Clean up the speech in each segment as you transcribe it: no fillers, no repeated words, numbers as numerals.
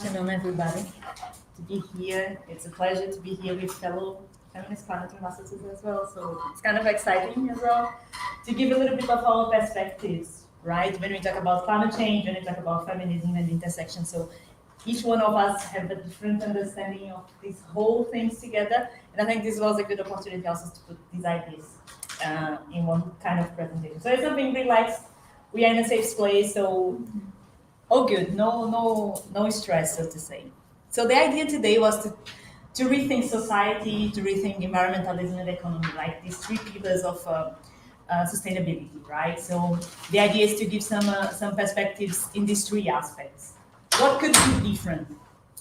Afternoon, everybody. To be here, it's a pleasure to be here with fellow feminist climate ambassadors as well. So it's kind of exciting as well to give a little bit of our perspectives, right? When we talk about climate change, when we talk about feminism and intersection. So each one of us have a different understanding of these whole things together. And I think this was a good opportunity also to put these ideas in one kind of presentation. So it's something relaxed. We are in a safe place, so all good, no stress, so to say. So the idea today was to rethink society, to rethink environmentalism and economy, like these three pillars of sustainability, right? So the idea is to give some perspectives in these three aspects. What could be different?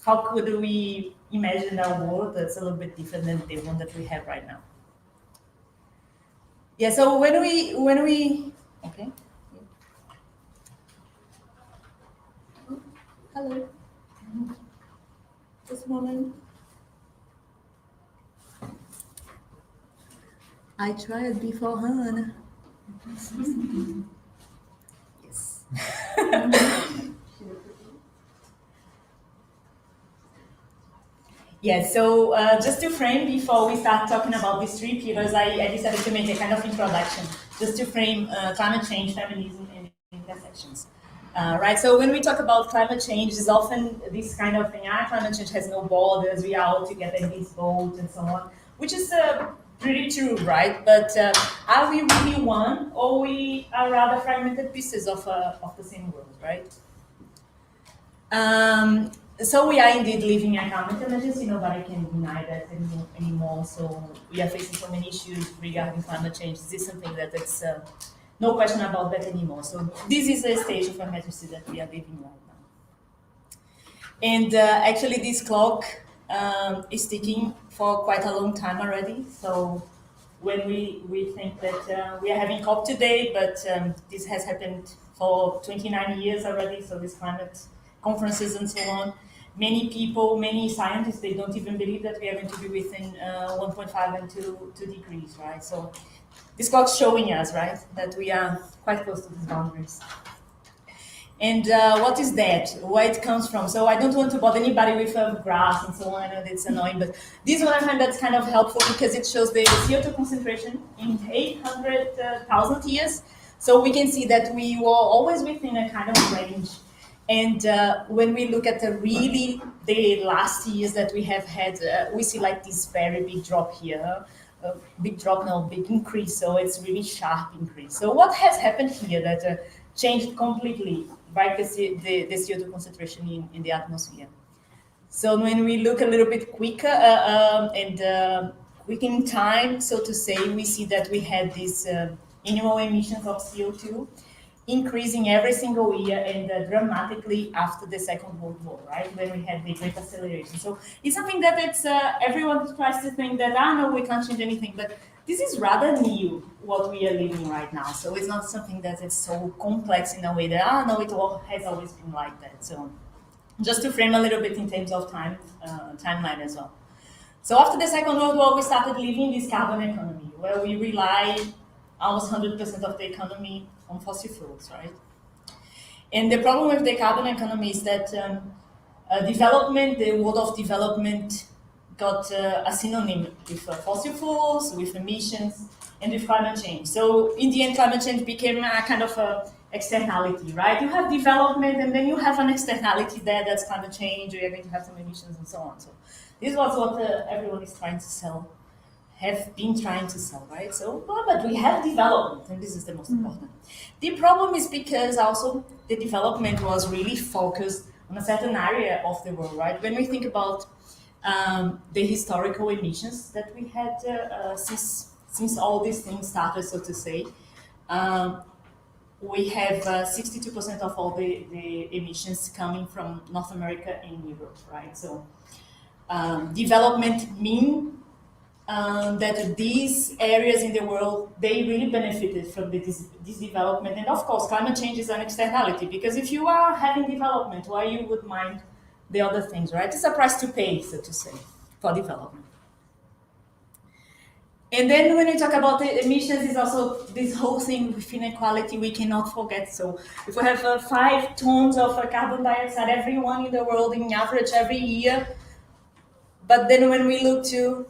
How could we imagine our world that's a little bit different than the one that we have right now? Yeah. So when we okay. Hello. This moment. I tried beforehand. Yes. Yeah, so just to frame, before we start talking about these three pillars, I decided to make a kind of introduction, just to frame climate change, feminism, and intersections. Right, so when we talk about climate change, it's often this kind of thing, climate change has no borders, we are all together in this boat and so on, which is pretty true, right? But are we really one, or we are rather fragmented pieces of the same world, right? So we are indeed living a climate emergency, nobody can deny that anymore. So we are facing so many issues regarding climate change. This is something that it's no question about that anymore. So this is a stage of emergency that we are living right now. And actually this clock is ticking for quite a long time already. So when we think that we are having COP today, but this has happened for 29 years already, so this climate conferences and so on. Many people, many scientists, they don't even believe that we are going to be within 1.5 and 2 degrees, right? So this clock's showing us, right, that we are quite close to these boundaries. And what is that? Where it comes from? So I don't want to bother anybody with graphs and so on. I know that's annoying, but this one I find that's kind of helpful because it shows the CO2 concentration in 800,000 years. So we can see that we were always within a kind of range. And when we look at the last years that we have had, we see like this very big drop here. Big increase. So it's really sharp increase. So what has happened here that changed completely, right, the CO2 concentration in the atmosphere? So when we look a little bit quicker quick in time, so to say, we see that we had these annual emissions of CO2 increasing every single year and dramatically after the Second World War, right, when we had the Great Acceleration. So it's something that it's everyone tries to think that, no, we can't change anything, but this is rather new, what we are living right now. So it's not something that is so complex in a way that, no, it has always been like that. So just to frame a little bit in terms of timeline as well. So after the Second World War, we started living this carbon economy, where we rely almost 100% of the economy on fossil fuels, right? And the problem with the carbon economy is that development, the word of development got a synonym with fossil fuels, with emissions, and with climate change. So in the end, climate change became a kind of a externality, right? You have development, and then you have an externality there that's climate change, or you're going to have some emissions and so on. So this was what everyone is trying to sell, have been trying to sell, right? So, but we have development, and this is the most important. The problem is because also the development was really focused on a certain area of the world, right? When we think about the historical emissions that we had since all these things started, so to say, we have 62% of all the emissions coming from North America and Europe, right? So development mean that these areas in the world, they really benefited from this development. And of course, climate change is an externality, because if you are having development, why you would mind the other things, right? It's a price to pay, so to say, for development. And then when we talk about the emissions, is also this whole thing with inequality we cannot forget. So if we have 5 tons of carbon dioxide, everyone in the world in average every year, but then when we look to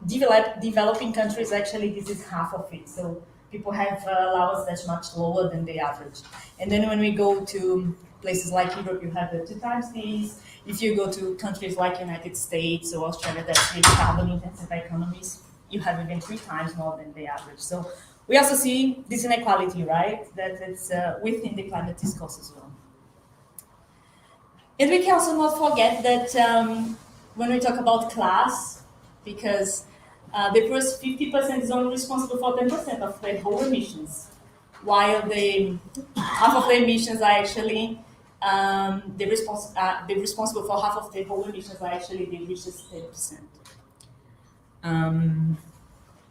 developing countries, actually this is half of it. So people have allowance that's much lower than the average. And then when we go to places like Europe, you have 2 times these. If you go to countries like United States or Australia, that's really carbon-intensive economies, you have even 3 times more than the average. So we also see this inequality, right? That it's within the climate discourse as well. And we can also not forget that when we talk about class, because the first 50% is only responsible for 10% of the whole emissions, while the half of the emissions are actually the responsible for half of the whole emissions are actually the richest 10%.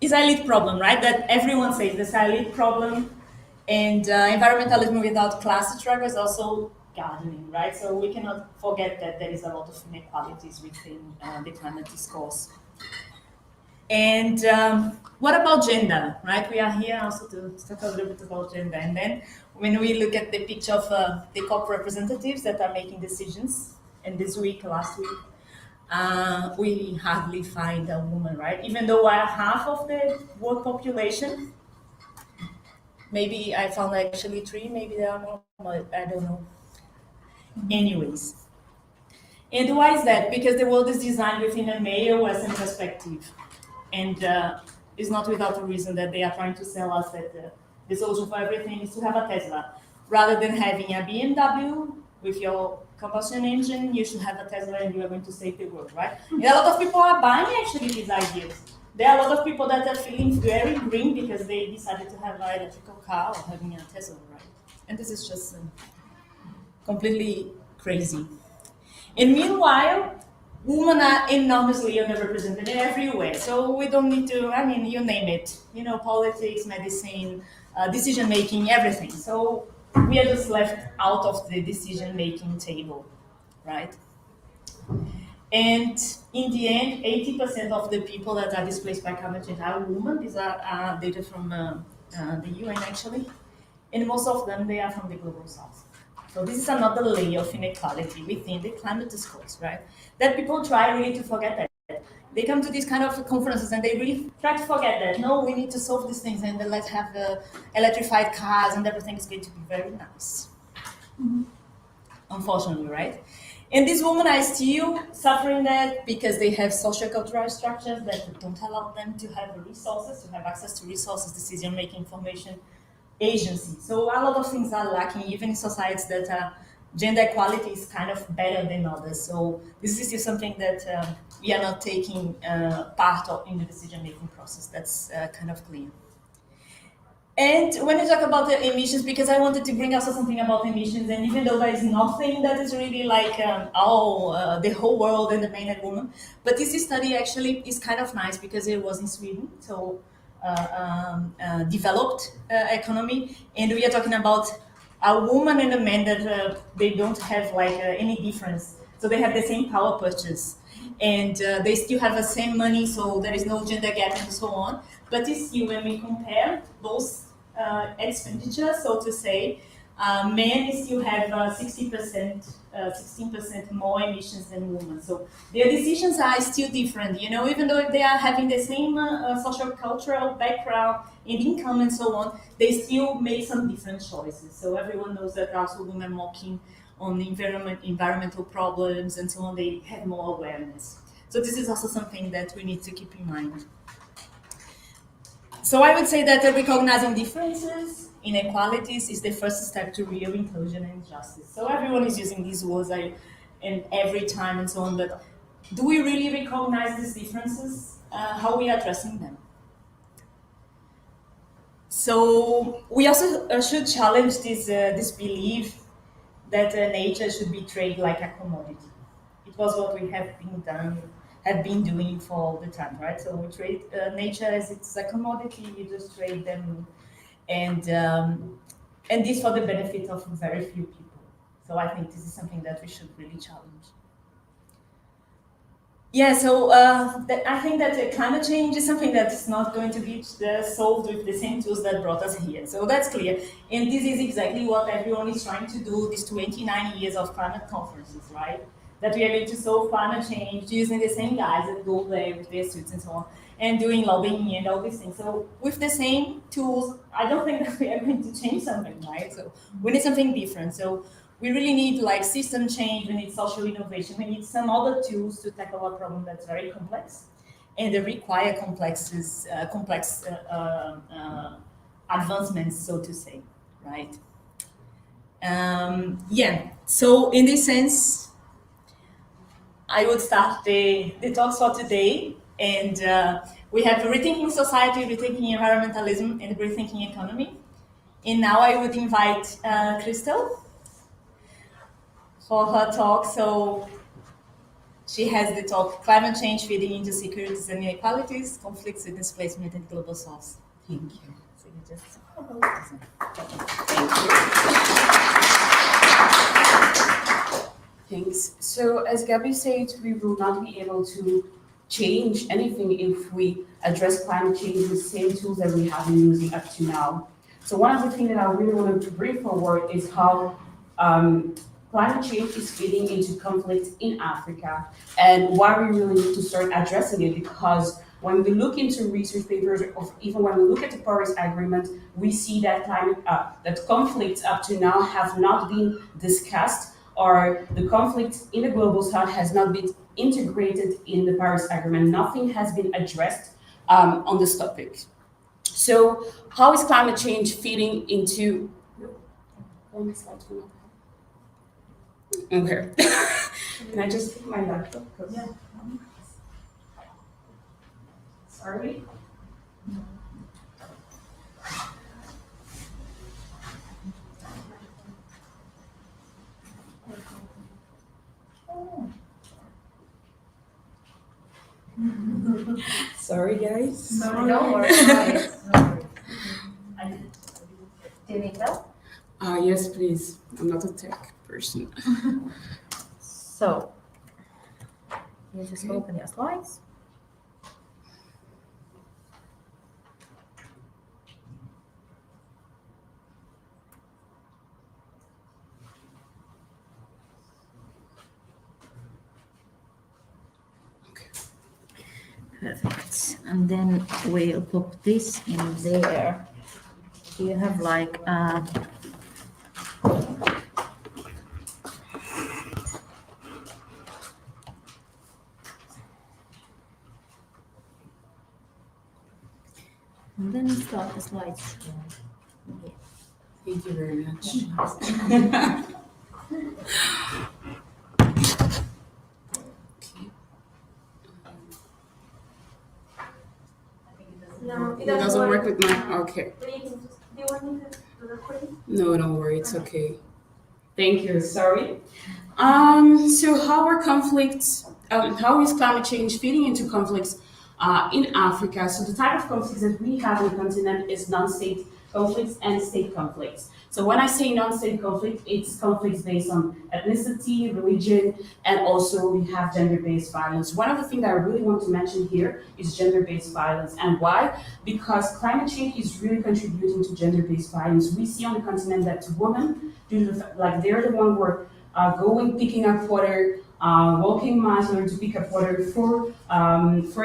It's an elite problem, right? That everyone says this elite problem, and environmentalism without class struggle is also gardening, right? So we cannot forget that there is a lot of inequalities within the climate discourse. And what about gender, right? We are here also to talk a little bit about gender. And then when we look at the picture of the COP representatives that are making decisions, and this week, last week, we hardly find a woman, right? Even though we're half of the world population, maybe I found actually 3, maybe there are more, I don't know. Anyways. And why is that? Because the world is designed within a male Western perspective. And it's not without a reason that they are trying to sell us that the solution for everything is to have a Tesla. Rather than having a BMW with your combustion engine, you should have a Tesla and you are going to save the world, right? And a lot of people are buying actually these ideas. There are a lot of people that are feeling very green because they decided to have an electrical car or having a Tesla, right? And this is just completely crazy. And meanwhile, women are enormously underrepresented everywhere. So we don't need to, I mean, you name it, politics, medicine, decision-making, everything. So we are just left out of the decision-making table, right? And in the end, 80% of the people that are displaced by climate change are women. These are data from the UN, actually. And most of them, they are from the global south. So this is another layer of inequality within the climate discourse, right? That people try really to forget that. They come to these kind of conferences and they really try to forget that. No, we need to solve these things and then let's have electrified cars and everything is going to be very nice. Unfortunately, right? And these women are still suffering that because they have social-cultural structures that don't allow them to have resources, to have access to resources, decision-making, information, agency. So a lot of things are lacking, even in societies that gender equality is kind of better than others. So this is still something that we are not taking part of in the decision-making process. That's kind of clear. And when you talk about the emissions, because I wanted to bring also something about emissions, and even though there is nothing that is really like, the whole world and the man and woman, but this study actually is kind of nice because it was in Sweden, so developed economy, and we are talking about a woman and a man that they don't have like any difference, so they have the same power purchase, and they still have the same money, so there is no gender gap and so on. But it's still, when we compare those expenditures, so to say, Men still have 16% more emissions than women. So their decisions are still different, even though they are having the same social cultural background and income and so on, they still make some different choices. So everyone knows that also women are more keen on the environmental problems and so on, they have more awareness. So this is also something that we need to keep in mind. So I would say that recognizing differences, inequalities is the first step to real inclusion and justice. So everyone is using these words and every time and so on, but do we really recognize these differences? How are we addressing them? So we also should challenge this belief that nature should be traded like a commodity. It was what we have been doing for all the time, right? So we trade nature as it's a commodity. You just trade them, and this for the benefit of very few people. So I think this is something that we should really challenge. Yeah, so I think that climate change is something that's not going to be solved with the same tools that brought us here. So that's clear. And this is exactly what everyone is trying to do these 29 years of climate conferences, right? That we are going to solve climate change using the same guys that go there with their suits and so on, and doing lobbying and all these things. So with the same tools, I don't think that we are going to change something, right? So we need something different. So we really need system change, we need social innovation, we need some other tools to tackle a problem that's very complex and they require complex advancements, so to say, right? Yeah, so in this sense, I would start the talks for today, and we have Rethinking Society, Rethinking Environmentalism, and Rethinking Economy. And now I would invite Crystal for her talk. So she has the talk, Climate Change Feeding into Securities and Inequalities, Conflicts with Displacement and Global South. Thank you. So you just... Thanks. So as Gabby said, we will not be able to change anything if we address climate change with the same tools that we have been using up to now. So one of the things that I really wanted to bring forward is how climate change is feeding into conflicts in Africa and why we really need to start addressing it, because when we look into research papers, or even when we look at the Paris Agreement, we see that that conflicts up to now have not been discussed, or the conflict in the global south has not been integrated in the Paris Agreement. Nothing has been addressed on this topic. So how is climate change feeding into... Okay. Can I just take my laptop? Yeah. Sorry. Sorry, guys. No, don't worry. No worries. Do you need help? Yes, please. I'm not a tech person. So, you just open your slides. Perfect. And then we'll put this in there. Do you have like and then start the slides. Thank you very much. No, It doesn't work with my... Okay. Do you want me to do the recording? No, don't worry. It's okay. Thank you. Sorry. So how is climate change feeding into conflicts in Africa? So the type of conflicts that we have on the continent is non-state conflicts and state conflicts. So when I say non-state conflict, it's conflicts based on ethnicity, religion, and also we have gender-based violence. One of the things that I really want to mention here is gender-based violence. And why? Because climate change is really contributing to gender-based violence. We see on the continent that women, due to the fact, like they're the one who are going, picking up water, walking miles in order to pick up water for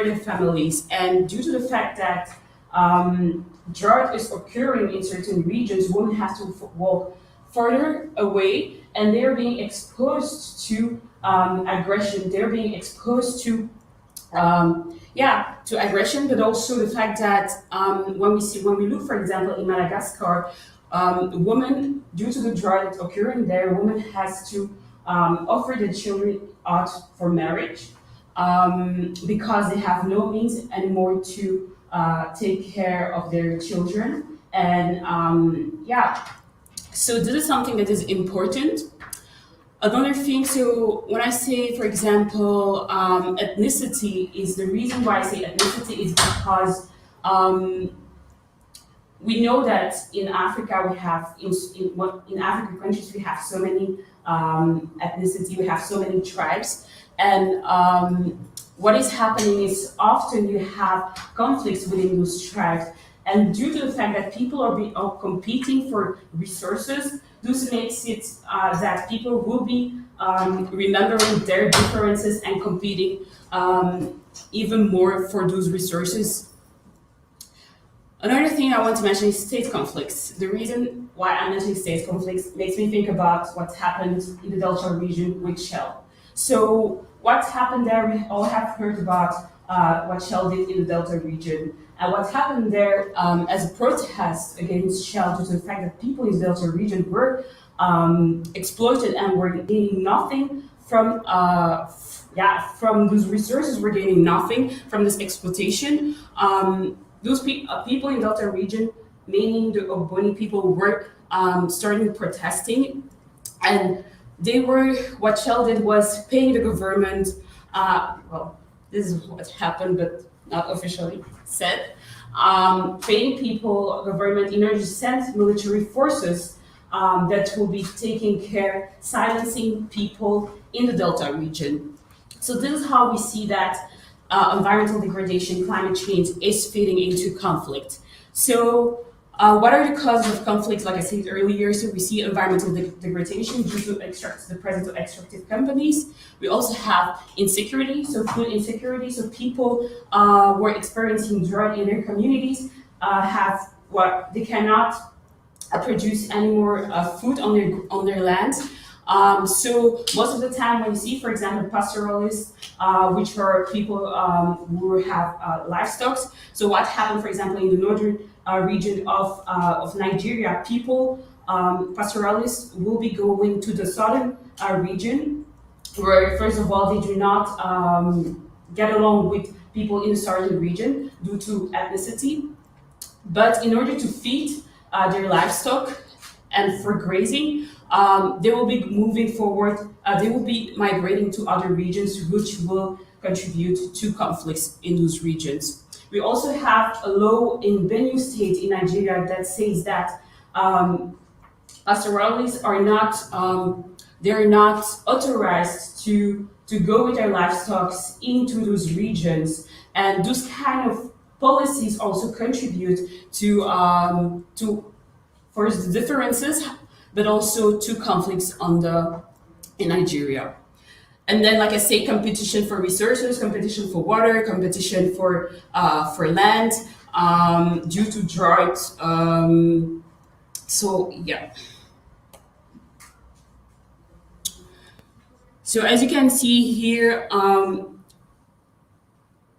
their families. And due to the fact that drought is occurring in certain regions, women have to walk further away, and they're being exposed to aggression. They're being exposed to aggression, but also the fact that when we look, for example, in Madagascar, women, due to the drought occurring there, women has to offer their children out for marriage because they have no means anymore to take care of their children. And so this is something that is important. Another thing, so when I say, for example, ethnicity, is the reason why I say ethnicity is because we know that in Africa we have in African countries we have so many ethnicity, we have so many tribes, and what is happening is often you have conflicts within those tribes, and due to the fact that people are competing for resources, this makes it that people will be remembering their differences and competing even more for those resources. Another thing I want to mention is state conflicts. The reason why I'm mentioning state conflicts makes me think about what's happened in the Delta region with Shell. So what's happened there, we all have heard about what Shell did in the Delta region. And what happened there as a protest against Shell due to the fact that people in the Delta region were exploited and were gaining nothing from those resources, were gaining nothing from this exploitation. Those people in Delta region, meaning the Ogboni people, were starting protesting, and what Shell did was paying the government, this is what happened, but not officially said, paying government in order to send military forces that will be taking care, silencing people in the Delta region. So this is how we see that environmental degradation, climate change is feeding into conflict. So what are the causes of conflict? Like I said earlier, so we see environmental degradation due to the presence of extractive companies. We also have insecurity, so food insecurity. So people who are experiencing drought in their communities they cannot produce any more food on their land. So most of the time when you see, for example, pastoralists, which are people who have livestock. So what happened, for example, in the northern region of Nigeria, people, pastoralists will be going to the southern region, where first of all, they do not get along with people in the southern region due to ethnicity. But in order to feed their livestock and for grazing, they will be moving forward, they will be migrating to other regions, which will contribute to conflicts in those regions. We also have a law in Benue State in Nigeria that says that pastoralists are not, they're not authorized to go with their livestock into those regions. And those kind of policies also contribute to first the differences, but also to conflicts in Nigeria. And then, like I say, competition for resources, competition for water, competition for land due to drought. So as you can see here,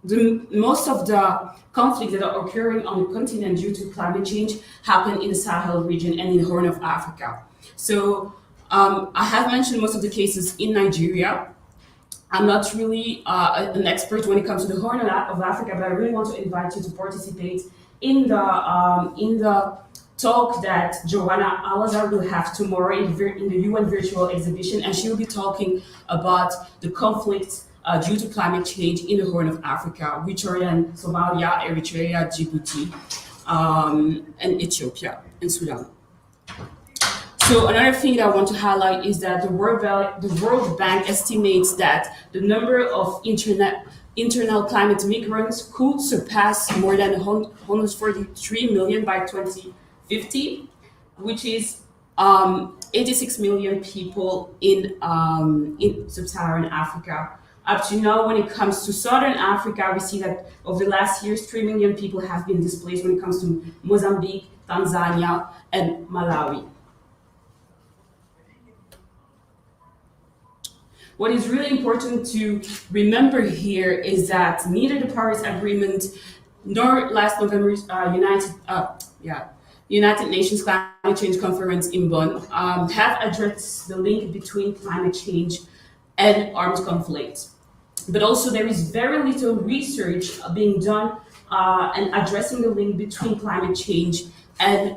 most of the conflicts that are occurring on the continent due to climate change happen in the Sahel region and in the Horn of Africa. So I have mentioned most of the cases in Nigeria. I'm not really an expert when it comes to the Horn of Africa, but I really want to invite you to participate in the talk that Joanna Alazar will have tomorrow in the UN virtual exhibition, and she will be talking about the conflicts due to climate change in the Horn of Africa, which are in Somalia, Eritrea, Djibouti, and Ethiopia and Sudan. So another thing that I want to highlight is that the World Bank estimates that the number of internal climate migrants could surpass more than 143 million by 2050, which is 86 million people in sub-Saharan Africa. Up to now, when it comes to Southern Africa, we see that over the last years, 3 million people have been displaced when it comes to Mozambique, Tanzania, and Malawi. What is really important to remember here is that neither the Paris Agreement nor last November's United Nations Climate Change Conference in Bonn have addressed the link between climate change and armed conflict. But also there is very little research being done and addressing the link between climate change and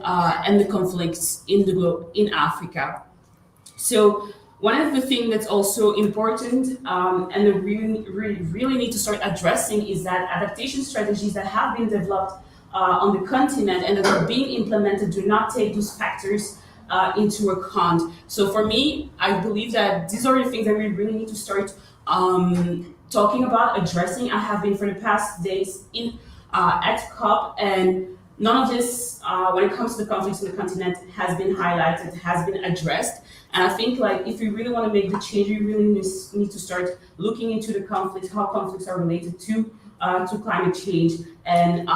the conflicts in the globe in Africa. So one of the things that's also important and that we really need to start addressing is that adaptation strategies that have been developed on the continent and that are being implemented do not take those factors into account. So for me, I believe that these are the things that we really need to start talking about, addressing. I have been for the past days in at COP, and none of this, when it comes to the conflicts in the continent, has been highlighted, has been addressed. And I think, like, if we really want to make the change, we really need to start looking into the conflicts, how conflicts are related to climate change, and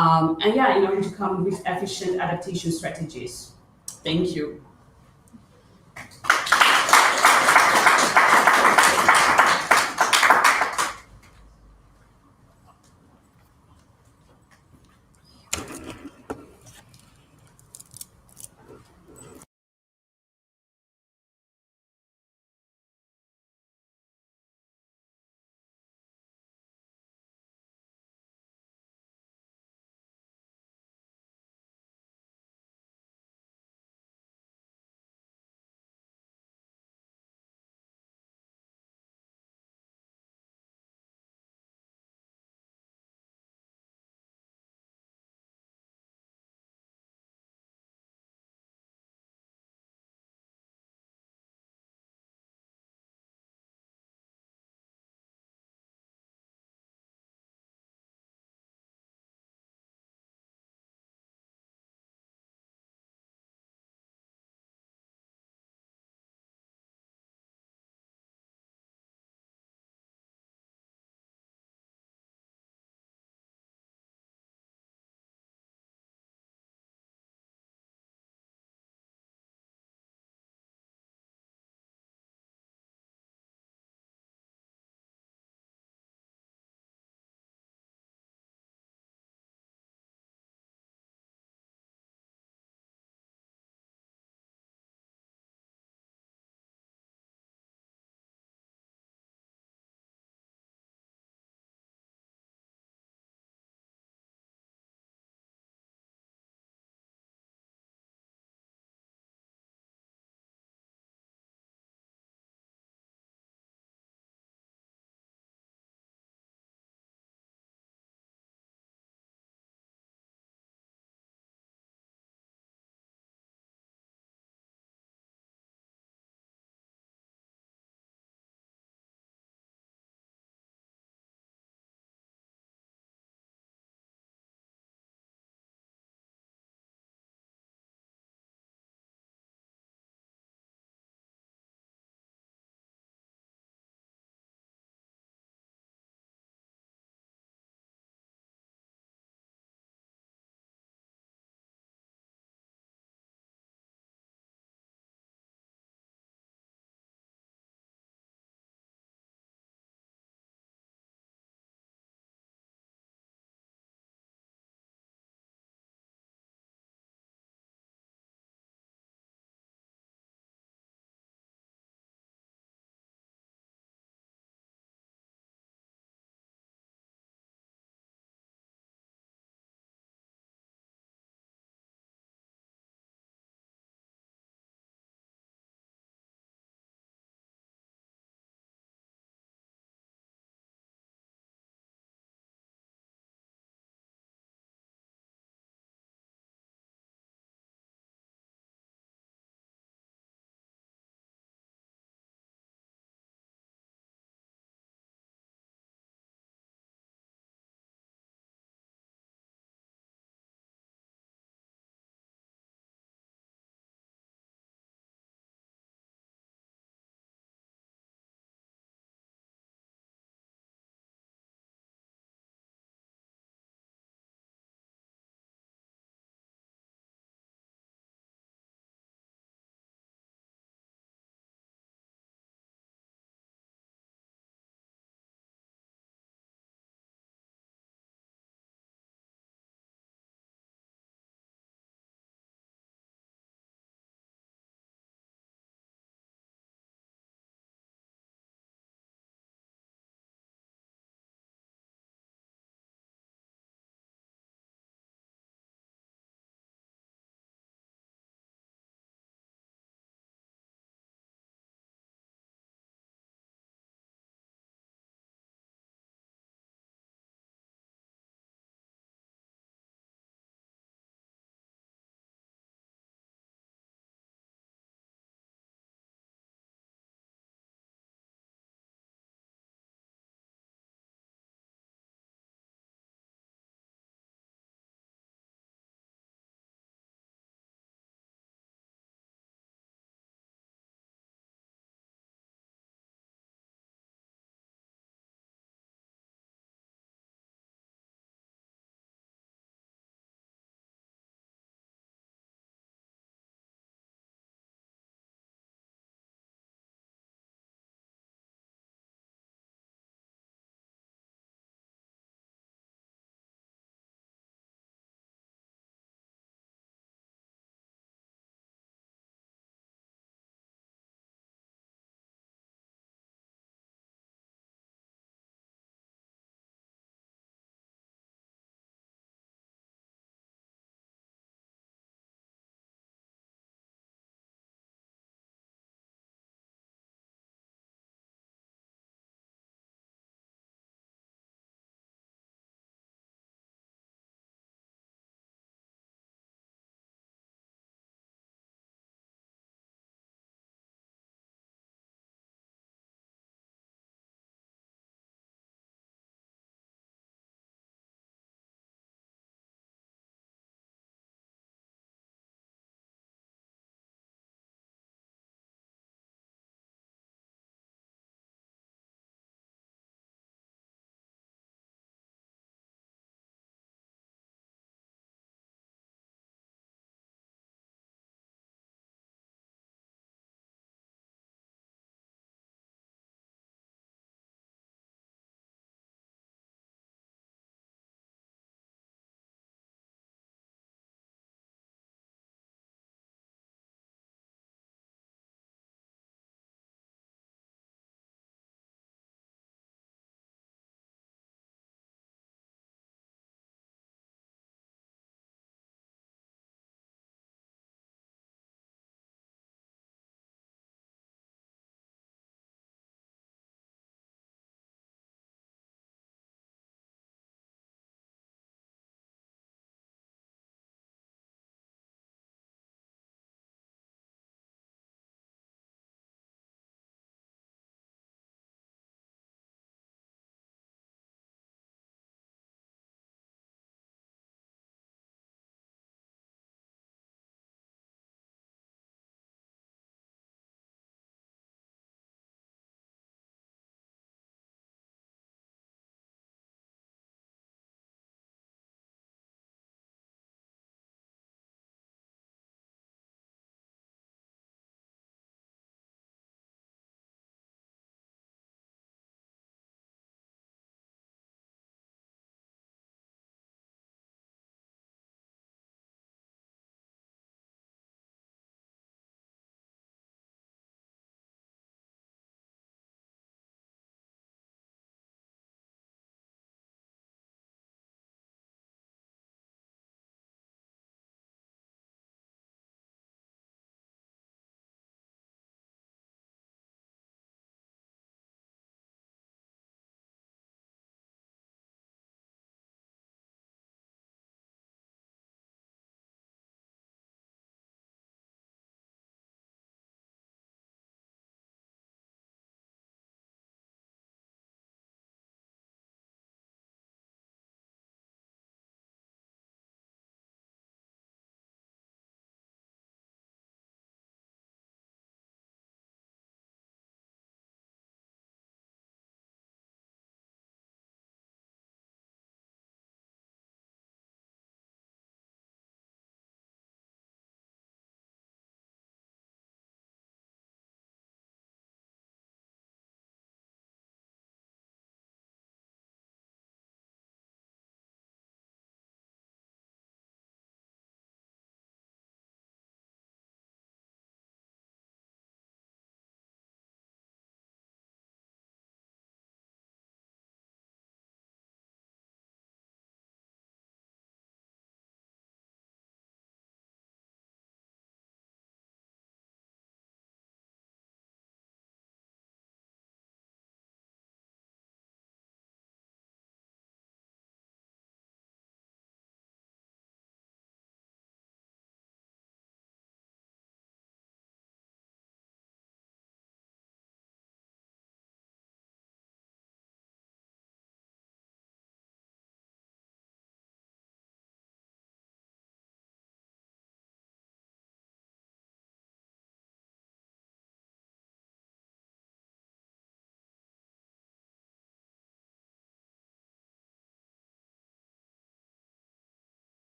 yeah, in order to come with efficient adaptation strategies. Thank you.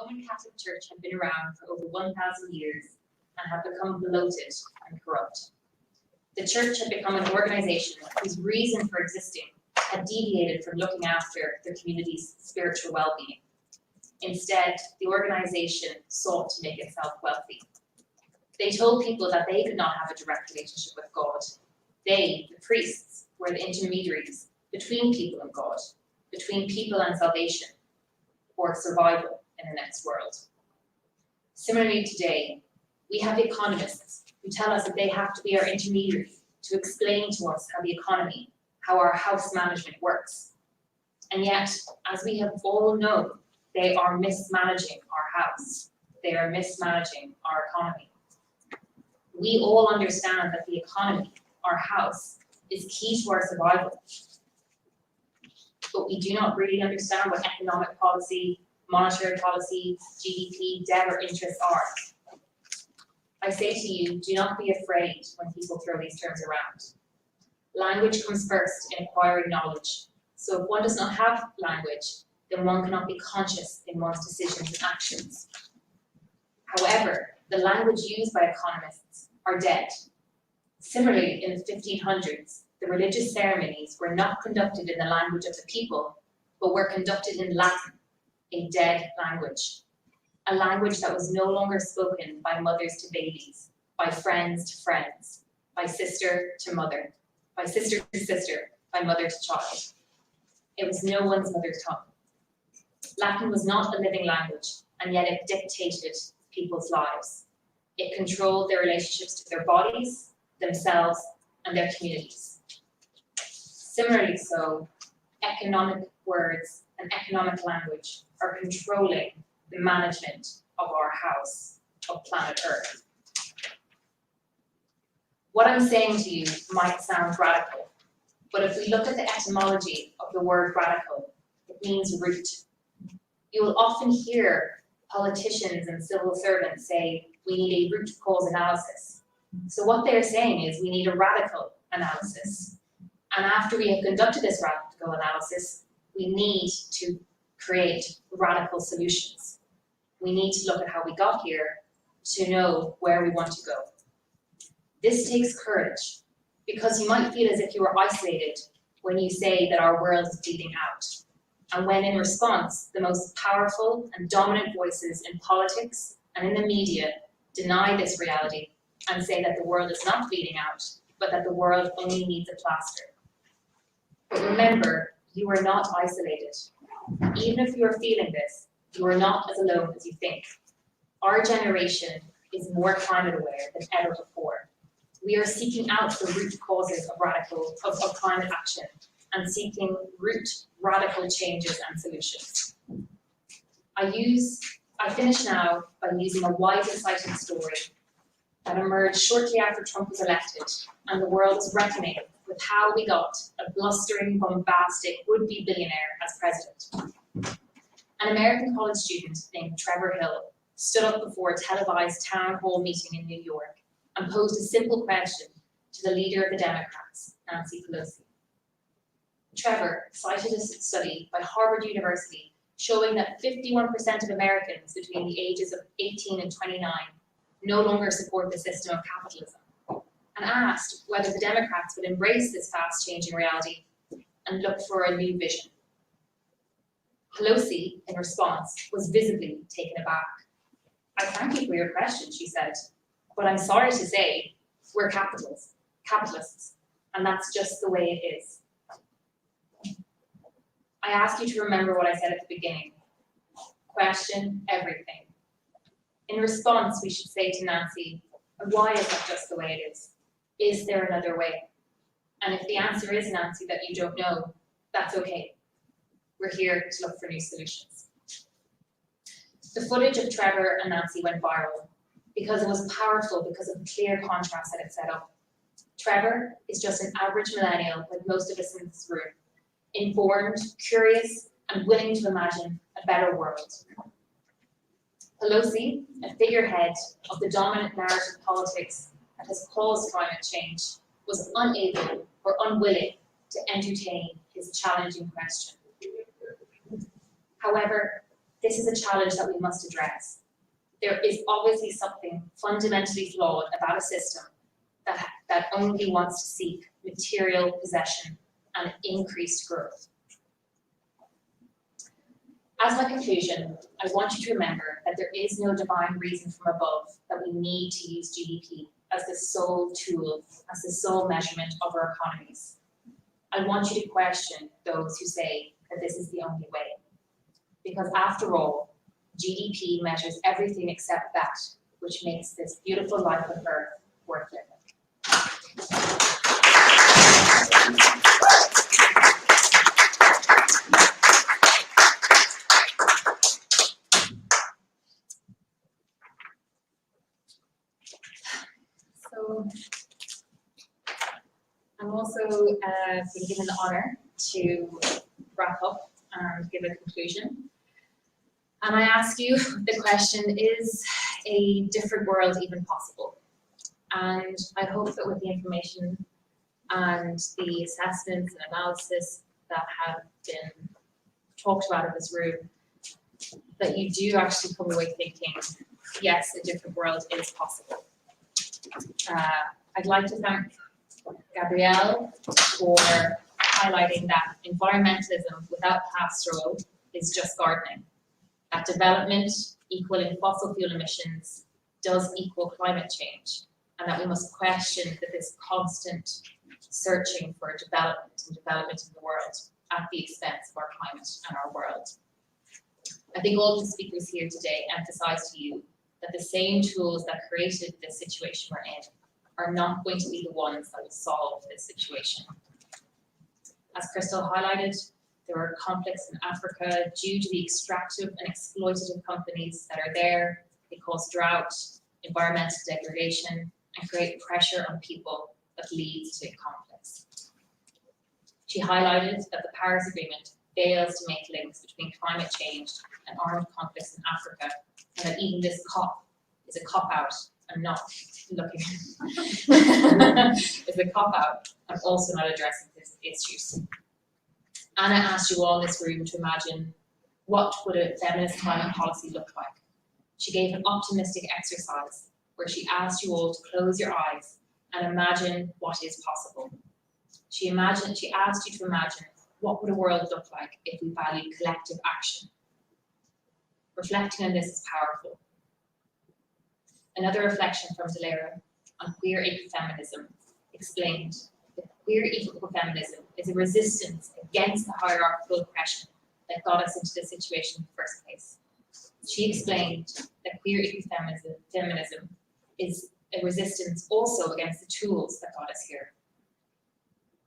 Roman Catholic Church had been around for over 1,000 years and had become bloated and corrupt. The Church had become an organisation whose reason for existing had deviated from looking after the community's spiritual well-being. Instead, the organisation sought to make itself wealthy. They told people that they could not have a direct relationship with God. They, the priests, were the intermediaries between people and God, between people and salvation, or survival in the next world. Similarly today, we have economists who tell us that they have to be our intermediary to explain to us how the economy, how our house management works. And yet, as we have all known, they are mismanaging our house. They are mismanaging our economy. We all understand that the economy, our house, is key to our survival. But we do not really understand what economic policy, monetary policy, GDP, debt, or interests are. I say to you, do not be afraid when people throw these terms around. Language comes first in acquiring knowledge. So if one does not have language, then one cannot be conscious in one's decisions and actions. However, the language used by economists are dead. Similarly, in the 1500s, the religious ceremonies were not conducted in the language of the people, but were conducted in Latin, a dead language. A language that was no longer spoken by mothers to babies, by friends to friends, by sister to mother, by sister to sister, by mother to child. It was no one's mother tongue. Latin was not a living language, and yet it dictated people's lives. It controlled their relationships to their bodies, themselves, and their communities. Similarly so, economic words and economic language are controlling the management of our house, of planet Earth. What I'm saying to you might sound radical, but if we look at the etymology of the word radical, it means root. You will often hear politicians and civil servants say, we need a root cause analysis. So what they're saying is we need a radical analysis. And after we have conducted this radical analysis, we need to create radical solutions. We need to look at how we got here to know where we want to go. This takes courage, because you might feel as if you are isolated when you say that our world is bleeding out. And when in response, the most powerful and dominant voices in politics and in the media deny this reality and say that the world is not bleeding out, but that the world only needs a plaster. But remember, you are not isolated. Even if you are feeling this, you are not as alone as you think. Our generation is more climate aware than ever before. We are seeking out the root causes of climate action and seeking root radical changes and solutions. I finish now by using a widely cited story that emerged shortly after Trump was elected, and the world is reckoning with how we got a blustering, bombastic, would-be billionaire as president. An American college student named Trevor Hill stood up before a televised town hall meeting in New York and posed a simple question to the leader of the Democrats, Nancy Pelosi. Trevor cited a study by Harvard University showing that 51% of Americans between the ages of 18 and 29 no longer support the system of capitalism, and asked whether the Democrats would embrace this fast-changing reality and look for a new vision. Pelosi, in response, was visibly taken aback. I thank you for your question, she said, but I'm sorry to say, we're capitalists, and that's just the way it is. I ask you to remember what I said at the beginning. Question everything. In response, we should say to Nancy, why is that just the way it is? Is there another way? And if the answer is, Nancy, that you don't know, that's okay. We're here to look for new solutions. The footage of Trevor and Nancy went viral because it was powerful because of the clear contrast that it set up. Trevor is just an average millennial like most of us in this room, informed, curious, and willing to imagine a better world. Pelosi, a figurehead of the dominant narrative politics that has caused climate change, was unable or unwilling to entertain his challenging question. However, This is a challenge that we must address. There is obviously something fundamentally flawed about a system that only wants to seek material possession and increased growth. As my conclusion, I want you to remember that there is no divine reason from above that we need to use GDP as the sole tool, as the sole measurement of our economies. I want you to question those who say that this is the only way. Because after all, GDP measures everything except that, which makes this beautiful life on Earth worth living. So I'm also been given the honor to wrap up and give a conclusion. And I ask you the question, is a different world even possible? And I hope that with the information and the assessments and analysis that have been talked about in this room, that you do actually come away thinking, yes, a different world is possible. I'd like to thank Gabrielle for highlighting that environmentalism without pastoral is just gardening. That development equaling fossil fuel emissions does equal climate change, and that we must question that this constant searching for development and development in the world at the expense of our climate and our world. I think all of the speakers here today emphasize to you that the same tools that created this situation we're in are not going to be the ones that will solve this situation. As Crystal highlighted, there are conflicts in Africa due to the extractive and exploitative companies that are there. They cause drought, environmental degradation, and create pressure on people that leads to conflicts. She highlighted that the Paris Agreement fails to make links between climate change and armed conflicts in Africa, and that even this COP is a cop-out and not looking is a cop-out and also not addressing these issues. Anna asked you all in this room to imagine what would a feminist climate policy look like. She gave an optimistic exercise where she asked you all to close your eyes and imagine what is possible. She asked you to imagine what would a world look like if we valued collective action. Reflecting on this is powerful. Another reflection from Delera on queer ecofeminism explained that queer ecofeminism is a resistance against the hierarchical oppression that got us into this situation in the first place. She explained that queer ecofeminism is a resistance also against the tools that got us here.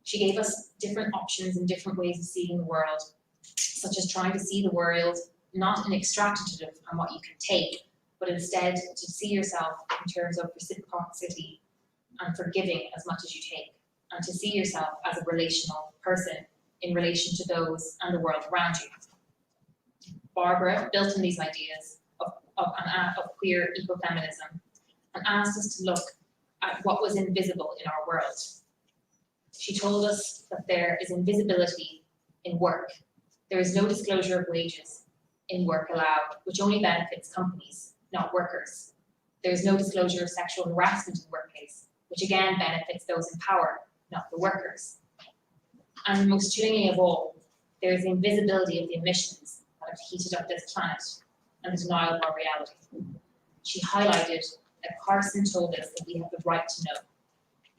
She gave us different options and different ways of seeing the world, such as trying to see the world not in extractive and what you can take, but instead to see yourself in terms of reciprocity and forgiving as much as you take, and to see yourself as a relational person in relation to those and the world around you. Barbara built on these ideas of queer ecofeminism and asked us to look at what was invisible in our world. She told us that there is invisibility in work. There is no disclosure of wages in work allowed, which only benefits companies, not workers. There is no disclosure of sexual harassment in the workplace, which again benefits those in power, not the workers. And most chillingly of all, there is the invisibility of the emissions that have heated up this planet and the denial of our reality. She highlighted that Carson told us that we have the right to know.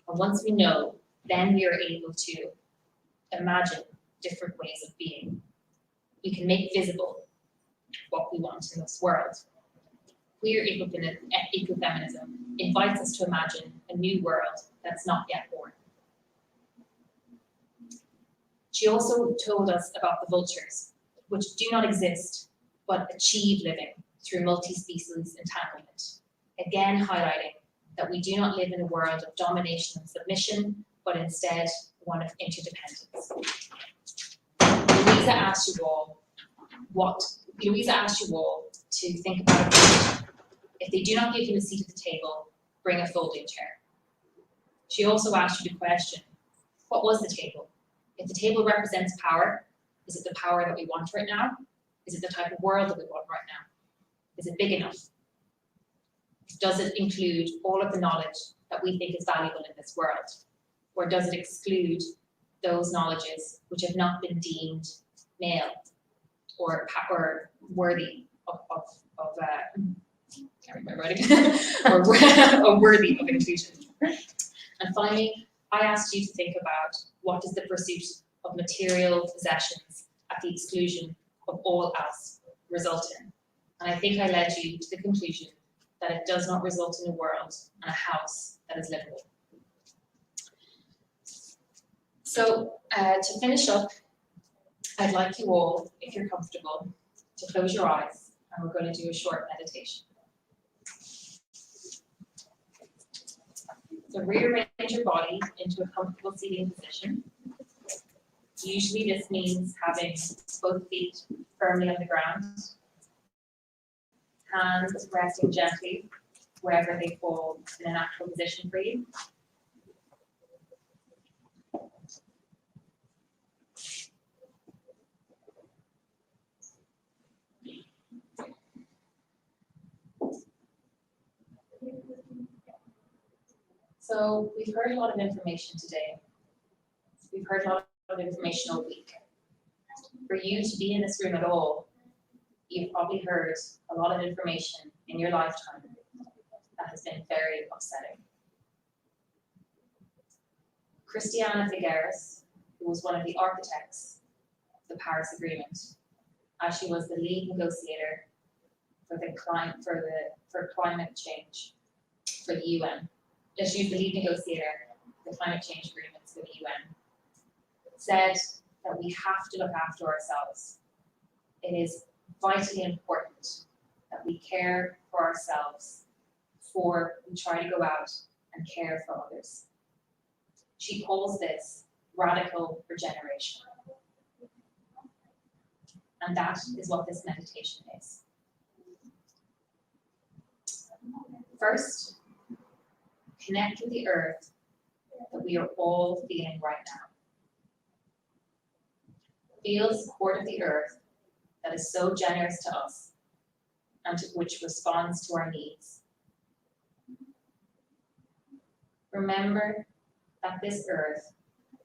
And once we know, then we are able to imagine different ways of being. We can make visible what we want in this world. Queer ecofeminism invites us to imagine a new world that's not yet born. She also told us about the vultures, which do not exist, but achieve living through multi-species entanglement. Again, highlighting that we do not live in a world of domination and submission, but instead one of interdependence. Louisa asked you all to think about it. If they do not give you a seat at the table, bring a folding chair. She also asked you to question, what was the table? If the table represents power, is it the power that we want right now? Is it the type of world that we want right now? Is it big enough? Does it include all of the knowledge that we think is valuable in this world? Or does it exclude those knowledges which have not been deemed male or worthy of can't read my writing, or worthy of inclusion? And finally, I asked you to think about what does the pursuit of material possessions at the exclusion of all else result in? And I think I led you to the conclusion that it does not result in a world and a house that is livable. So to finish up, I'd like you all, if you're comfortable, to close your eyes, and we're going to do a short meditation. So rearrange your body into a comfortable seating position. Usually this means having both feet firmly on the ground, hands resting gently wherever they fall in a natural position for you. So we've heard a lot of information today. We've heard a lot of information all week. For you to be in this room at all, you've probably heard a lot of information in your lifetime that has been very upsetting. Christiana Figueres, who was one of the architects of the Paris Agreement, as she was the lead negotiator for climate change for the UN. She was the lead negotiator for the climate change agreements for the UN, said that we have to look after ourselves. It is vitally important that we care for ourselves before we try to go out and care for others. She calls this radical regeneration. And that is what this meditation is. First, connect with the earth that we are all feeling right now. Feel the support of the earth that is so generous to us and which responds to our needs. Remember that this earth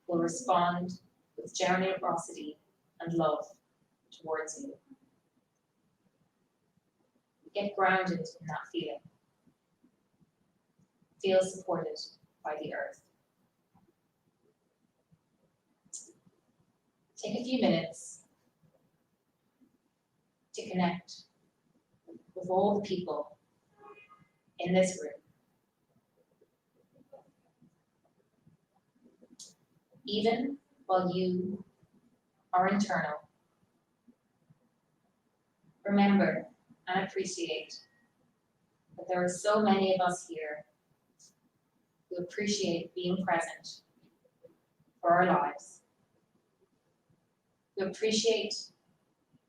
will respond with generosity and love towards you. Get grounded in that feeling. Feel supported by the earth. Take a few minutes to connect with all the people in this room. Even while you are internal, remember and appreciate that there are so many of us here who appreciate being present for our lives, who appreciate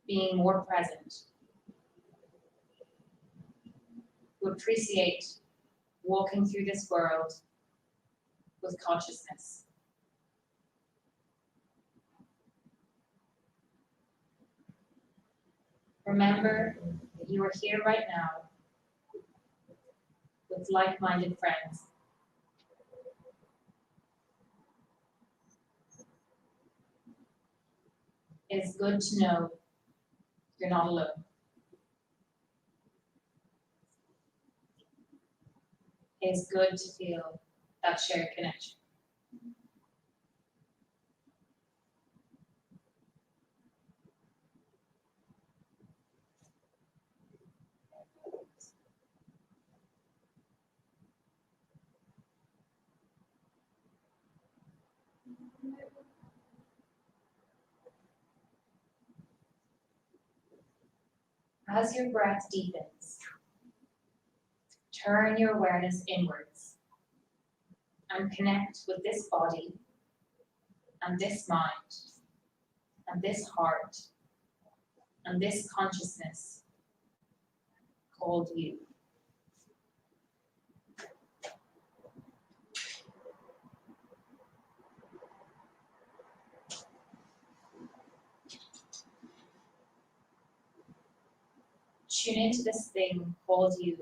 being more present, who appreciate walking through this world with consciousness. Remember that you are here right now with like-minded friends. It is good to know you're not alone. It is good to feel that shared connection. As your breath deepens, turn your awareness inwards and connect with this body and this mind and this heart and this consciousness called you. Tune into this thing called you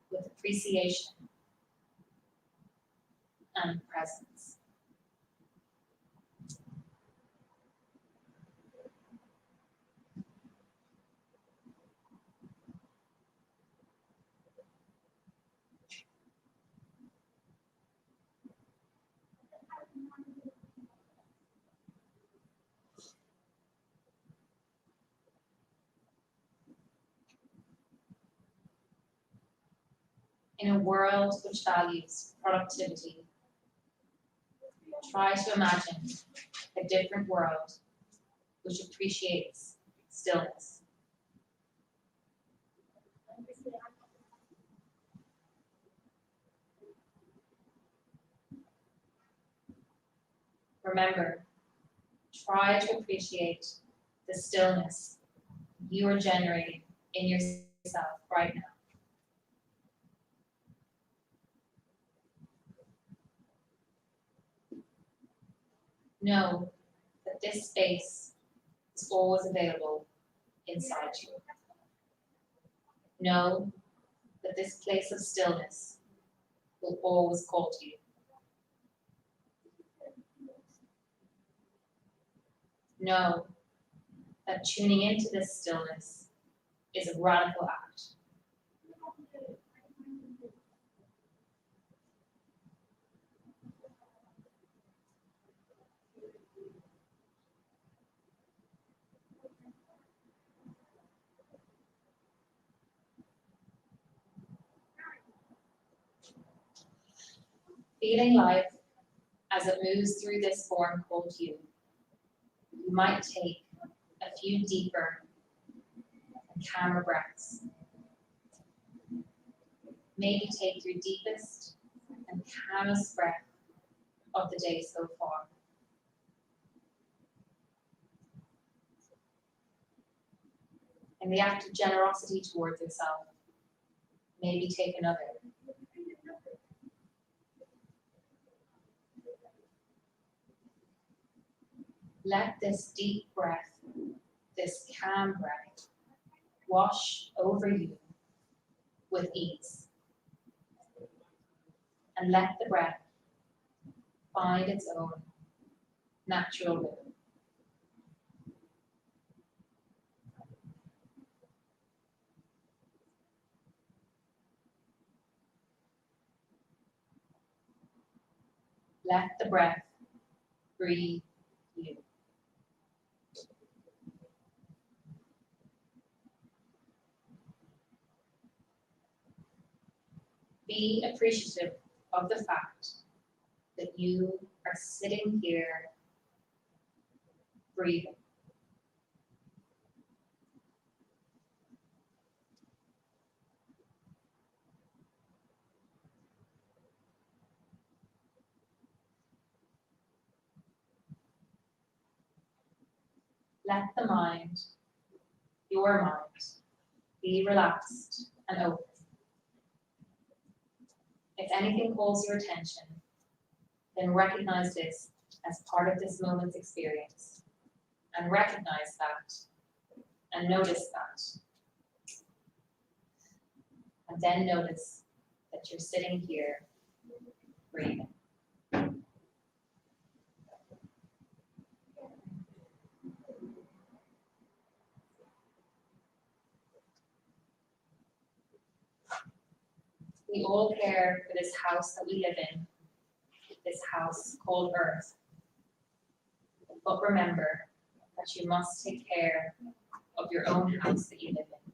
with appreciation and presence. In a world which values productivity, try to imagine a different world which appreciates stillness. Remember, try to appreciate the stillness you are generating in yourself right now. Know that this space is always available inside you. Know that this place of stillness will always call to you. Know that tuning into this stillness is a radical act. Feeling life as it moves through this form called you, you might take a few deeper and calmer breaths. Maybe take your deepest and calmest breath of the day so far. In the act of generosity towards yourself, maybe take another. Let this deep breath, this calm breath, wash over you with ease. And let the breath find its own natural rhythm. Let the breath breathe you. Be appreciative of the fact that you are sitting here breathing. Let the mind, your mind, be relaxed and open. If anything calls your attention, then recognize this as part of this moment's experience, and recognize that, and notice that. And then notice that you're sitting here breathing. We all care for this house that we live in, this house called Earth. But remember that you must take care of your own house that you live in,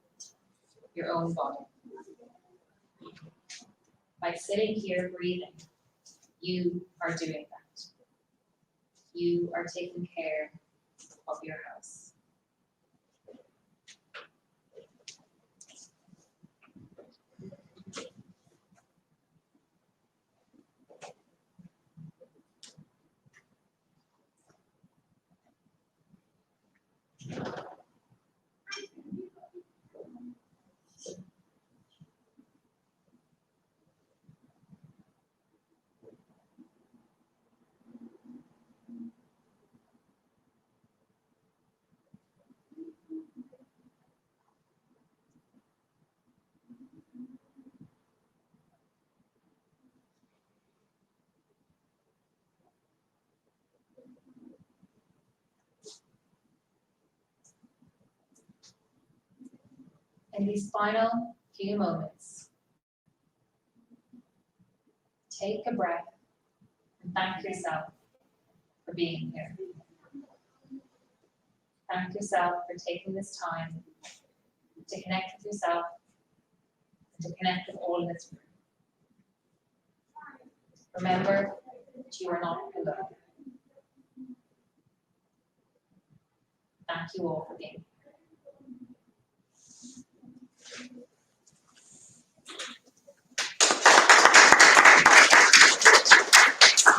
your own body. By sitting here breathing, you are doing that. You are taking care of your house. In these final few moments, take a breath and thank yourself for being here. Thank yourself for taking this time to connect with yourself and to connect with all in this room. Remember that you are not alone. Thank you all for being here.